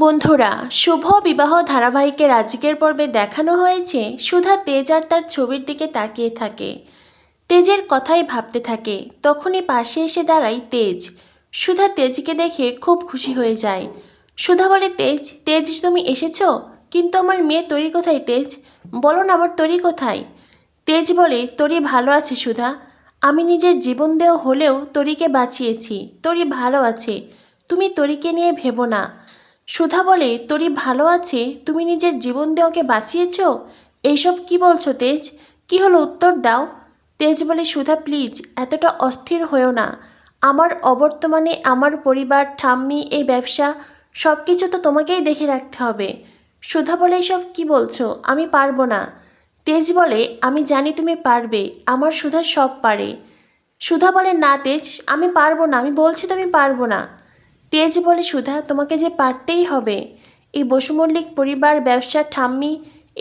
বন্ধুরা, শুভ বিবাহ ধারাবাহিকের আজকের পর্বে দেখানো হয়েছে সুধা তেজ আর তার ছবির দিকে তাকিয়ে থাকে। তেজের কথাই ভাবতে থাকে। তখনই পাশে এসে দাঁড়ায় তেজ। সুধা তেজকে দেখে খুব খুশি হয়ে যায়। সুধা বলে, তেজ তেজ তুমি এসেছো, কিন্তু আমার মেয়ে তরি কোথায়? তেজ বলো না, আমার তরি কোথায়? তেজ বলে, তরি ভালো আছে সুধা, আমি নিজের জীবন দেও হলেও তরিকে বাঁচিয়েছি, তরি ভালো আছে, তুমি তরিকে নিয়ে ভেবো না। সুধা বলে, তরি ভালো আছে, তুমি নিজের জীবন দিয়ে ওকে বাঁচিয়েছ? এইসব কি বলছো তেজ? কি হলো, উত্তর দাও। তেজ বলে, সুধা প্লিজ এতটা অস্থির হয়েও না, আমার অবর্তমানে আমার পরিবার, ঠাম্মি, এই ব্যবসা সব কিছু তো তোমাকেই দেখে রাখতে হবে। সুধা বলে, এসব কি বলছো, আমি পারবো না। তেজ বলে, আমি জানি তুমি পারবে, আমার সুধা সব পারে। সুধা বলে, না তেজ আমি পারবো না, আমি বলছি তো আমি পারবো না। তেজ বলে, সুধা তোমাকে যে পারতেই হবে, এই বসু মল্লিক পরিবার, ব্যবসা, ঠাম্মি,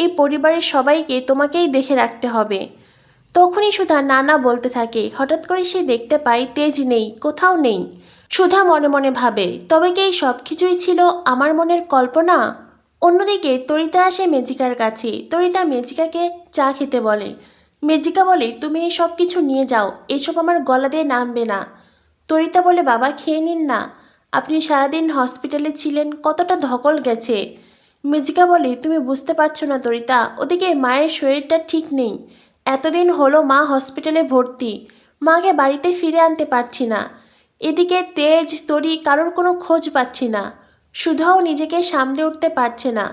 এই পরিবারের সবাইকে তোমাকেই দেখে রাখতে হবে। তখনই সুধা না না বলতে থাকে। হঠাৎ করে সে দেখতে পায় তেজ নেই, কোথাও নেই। সুধা মনে মনে ভাবে, তবে কি এই সব কিছুই ছিল আমার মনের কল্পনা? অন্যদিকে তরিতা আসে মেজিকার কাছে। তরিতা মেজিকাকে চা খেতে বলে। মেজিকা বলে, তুমি এই সব কিছু নিয়ে যাও, এসব আমার গলা দিয়ে নামবে না। তরিতা বলে, বাবা খেয়ে নিন না, আপনি সারাদিন হসপিটালে ছিলেন, কতটা ধকল গেছে। মেজিকা বলে, তুমি বুঝতে পারছো না তরিতা, ওদিকে মায়ের শরীরটা ঠিক নেই, এতদিন হলো মা হসপিটালে ভর্তি, মাকে বাড়িতে ফিরে আনতে পারছি না। এদিকে তেজ, তরি কারোর কোনো খোঁজ পাচ্ছি না। সুধাও নিজেকে সামলে উঠতে পারছে না।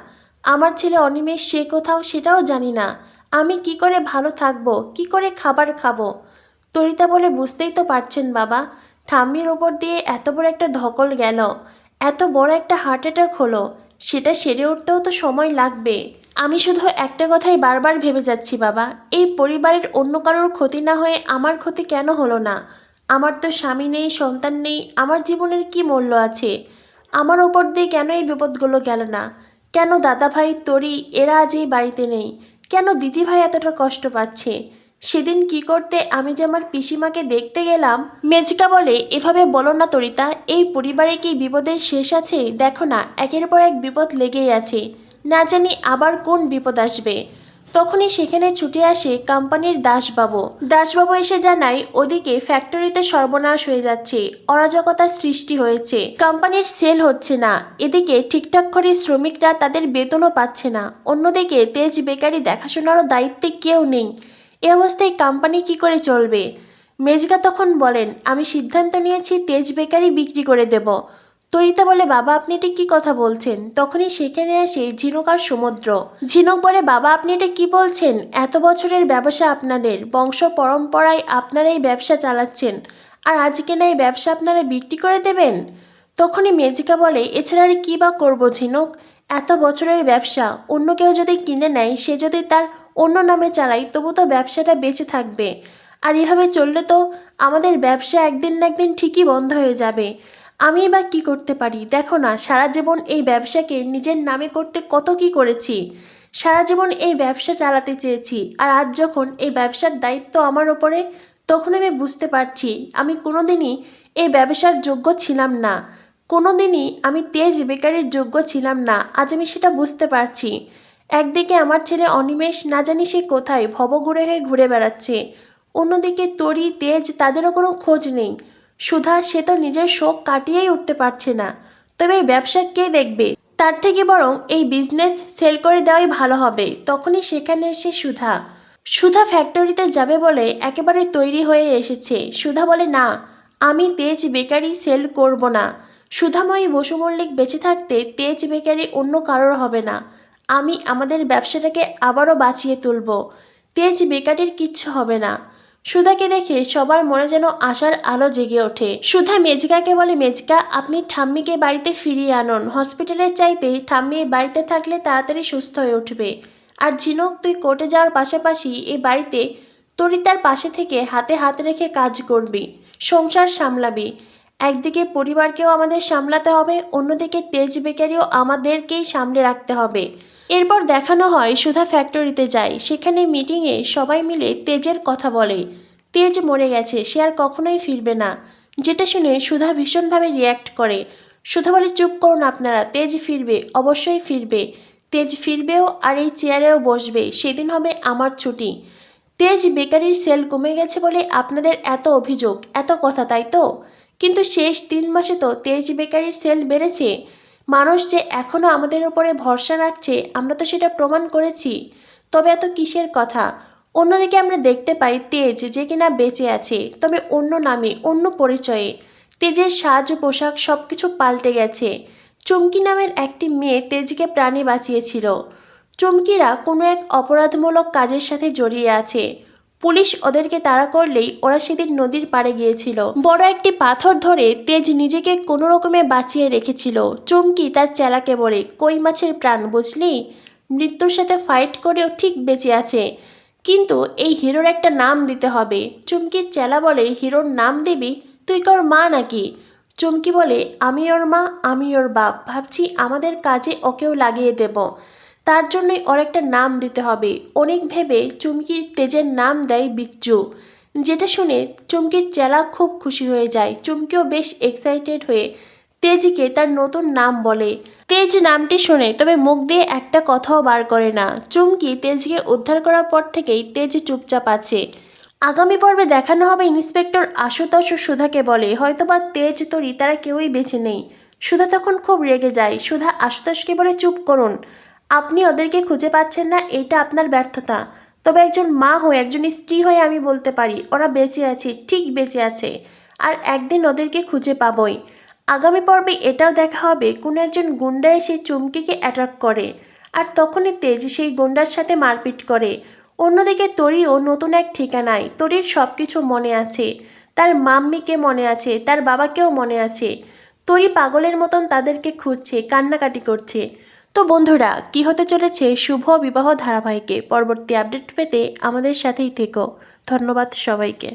আমার ছেলে অনিমেষ, সে কোথাও, সেটাও জানি না। আমি কি করে ভালো থাকবো, কি করে খাবার খাবো? তরিতা বলে, বুঝতেই তো পারছেন বাবা, ঠাম্মির ওপর দিয়ে এত বড় একটা ধকল গেল, এত বড় একটা হার্ট অ্যাটাক হলো, সেটা সেরে উঠতেও তো সময় লাগবে। আমি শুধু একটা কথাই বারবার ভেবে যাচ্ছি বাবা, এই পরিবারের অন্য কারোর ক্ষতি না হয়ে আমার ক্ষতি কেন হলো না? আমার তো স্বামী নেই, সন্তান নেই, আমার জীবনের কি মূল্য আছে? আমার ওপর দিয়ে কেন এই বিপদগুলো গেল না? কেন দাদাভাই, তরি এরা আজ এই বাড়িতে নেই? কেন দিদিভাই এতটা কষ্ট পাচ্ছে? সেদিন কি করতে আমি যে আমার পিসিমাকে দেখতে গেলাম। মেজিকা বলে, এভাবে বলো না তরিতা, এই পরিবারে কি বিপদের শেষ আছে? দেখো না, একের পর এক বিপদ লেগেই আছে, না জানি আবার কোন বিপদ আসবে। তখনই সেখানে ছুটে আসে কোম্পানির দাসবাবু। দাসবাবু এসে জানায়, ওদিকে ফ্যাক্টরিতে সর্বনাশ হয়ে যাচ্ছে, অরাজকতার সৃষ্টি হয়েছে, কোম্পানির সেল হচ্ছে না, এদিকে ঠিকঠাক করে শ্রমিকরা তাদের বেতনও পাচ্ছে না, অন্যদিকে তেজ বেকারি দেখাশোনারও দায়িত্বে কেউ নেই। এ অবস্থায় কোম্পানি কি করে চলবে? মেজগা তখন বলেন, আমি সিদ্ধান্ত নিয়েছি তেজ বেকারি বিক্রি করে দেব। তরিতা বলে, বাবা আপনি এটা কি কথা বলছেন? তখনই সেখানে আসে ঝিনুক আর সমুদ্র। ঝিনুক বলে, বাবা আপনি এটা কি বলছেন? এত বছরের ব্যবসা আপনাদের, বংশ পরম্পরায় আপনারা এই ব্যবসা চালাচ্ছেন, আর আজকে না এই ব্যবসা আপনারা বিক্রি করে দেবেন? তখনই মেজিকা বলে, এছাড়া আর কী বা করবো ঝিনুক, এত বছরের ব্যবসা অন্য কেউ যদি কিনে নেয়, সে যদি তার অন্য নামে চালায়, তবু তো ব্যবসাটা বেঁচে থাকবে। আর এভাবে চললে তো আমাদের ব্যবসা একদিন না একদিন ঠিকই বন্ধ হয়ে যাবে। আমি বা কি করতে পারি? দেখো না, সারা জীবন এই ব্যবসাকে নিজের নামে করতে কত কি করেছি, সারা জীবন এই ব্যবসা চালাতে চেয়েছি, আর আজ যখন এই ব্যবসার দায়িত্ব আমার ওপরে, তখন আমি বুঝতে পারছি আমি কোনোদিনই এই ব্যবসার যোগ্য ছিলাম না, কোনোদিনই আমি তেজ বেকারির যোগ্য ছিলাম না, আজ আমি সেটা বুঝতে পারছি। একদিকে আমার ছেলে অনিমেষ, না জানি সে কোথায় ভবঘুরে হয়ে ঘুরে বেড়াচ্ছে, অন্যদিকে তরি, তেজ, তাদেরও কোনো খোঁজ নেই। সুধা, সে তো নিজের শোক কাটিয়েই উঠতে পারছে না। তবে এই ব্যবসা কে দেখবে? তার থেকে বরং এই বিজনেস সেল করে দেওয়াই ভালো হবে। তখনই সেখানে এসে সুধা। সুধা ফ্যাক্টরিতে যাবে বলে একেবারে তৈরি হয়ে এসেছে। সুধা বলে, না, আমি তেজ বেকারি সেল করব না। সুধাময়ী বসু মল্লিক বেঁচে থাকতে তেজ বেকারি অন্য কারোর হবে না। আমি আমাদের ব্যবসাটাকে আবারও বাঁচিয়ে তুলব। তেজ বেকারির কিচ্ছু হবে না। সুধাকে দেখে সবার মনে যেন আশার আলো জেগে ওঠে। সুধা মেজকাকে বলে, মেজকা আপনি ঠাম্মিকে বাড়িতে ফিরিয়ে আনুন, হসপিটালের চাইতে ঠাম্মি বাড়িতে থাকলে তাড়াতাড়ি সুস্থ হয়ে উঠবে। আর ঝিনুক, তুই কোর্টে যাওয়ার পাশাপাশি এই বাড়িতে তরিতার পাশে থেকে হাতে হাত রেখে কাজ করবি, সংসার সামলাবি। একদিকে পরিবারকেও আমাদের সামলাতে হবে, অন্যদিকে তেজ বেকারিও আমাদেরকেই সামলে রাখতে হবে। এরপর দেখানো হয় সুধা ফ্যাক্টরিতে যায়। সেখানে মিটিংয়ে সবাই মিলে তেজের কথা বলে। তেজ মরে গেছে, সে আর কখনোই ফিরবে না, যেটা শুনে সুধা ভীষণভাবে রিয়্যাক্ট করে। সুধা বলে, চুপ করুন আপনারা, তেজ ফিরবে, অবশ্যই ফিরবে। তেজ ফিরবেও আর এই চেয়ারেও বসবে, সেদিন হবে আমার ছুটি। তেজ বেকারির সেল কমে গেছে বলে আপনাদের এত অভিযোগ, এত কথা, তাই তো? কিন্তু শেষ 3 মাসে তো তেজ বেকারির সেল বেড়েছে। মানুষ যে এখনও আমাদের উপরে ভরসা রাখছে, আমরা তো সেটা প্রমাণ করেছি। তবে এত কিসের কথা? অন্যদিকে আমরা দেখতে পাই তেজ যে কিনা বেঁচে আছে, তবে অন্য নামে, অন্য পরিচয়ে। তেজের সাজ পোশাক সব কিছু পাল্টে গেছে। চুমকি নামের একটি মেয়ে তেজকে প্রাণে বাঁচিয়েছিল। চুমকিরা কোনো এক অপরাধমূলক কাজের সাথে জড়িয়ে আছে। পুলিশ ওদেরকে তাড়া করলেই ওরা সেদিন নদীর পাড়ে গিয়েছিল। বড় একটি পাথর ধরে তেজ নিজেকে কোনো রকমে বাঁচিয়ে রেখেছিল। চুমকি তার চেলাকে বলে, কই মাছের প্রাণ, বুঝলি? মৃত্যুর সাথে ফাইট করেও ঠিক বেঁচে আছে। কিন্তু এই হিরোর একটা নাম দিতে হবে। চুমকির চেলা বলে, হিরোর নাম দিবি? তুই কার মা নাকি? চুমকি বলে, আমি ওর মা, আমি ওর বাপ, ভাবছি আমাদের কাজে ওকেও লাগিয়ে দেব। তার জন্যই ওর একটা নাম দিতে হবে। অনেক ভেবে চুমকি তেজের নাম দেয় বিচ্ছু। যেটা শুনে চুমকির চেলা খুব খুশি হয়ে যায়। চুমকিও বেশ এক্সাইটেড হয়ে তেজকে তার নতুন নাম বলে। তেজ নামটি শুনে তবে মুখ দিয়ে একটা কথাও বার করে না। চুমকি তেজকে উদ্ধার করার পর থেকেই তেজ চুপচাপ আছে। আগামী পর্বে দেখানো হবে ইন্সপেক্টর আশুতোষ ও সুধাকে বলে, হয়তোবা তেজ তরি তারা কেউই বেঁচে নেই। সুধা তখন খুব রেগে যায়। সুধা আশুতোষকে বলে, চুপ করুন, আপনি ওদেরকে খুঁজে পাচ্ছেন না, এটা আপনার ব্যর্থতা। তবে একজন মা হয়ে, একজন স্ত্রী হয়ে আমি বলতে পারি ওরা বেঁচে আছে, ঠিক বেঁচে আছে। আর একদিন ওদেরকে খুঁজে পাবই। আগামী পর্বে এটাও দেখা হবে কোনো একজন গুন্ডা এসে চুমকিকে অ্যাটাক করে, আর তখনই তেজ সেই গুন্ডার সাথে মারপিট করে। অন্যদিকে তরিও নতুন এক ঠিকানায়। তরির সব কিছু মনে আছে, তার মাম্মিকে মনে আছে, তার বাবাকেও মনে আছে। তরি পাগলের মতন তাদেরকে খুঁজছে, কান্নাকাটি করছে। তো বন্ধুরা, কি হতে চলেছে শুভ বিবাহ ধারাবাহিকে পরবর্তী আপডেট পেতে আমাদের সাথেই থেকো। ধন্যবাদ সবাইকে।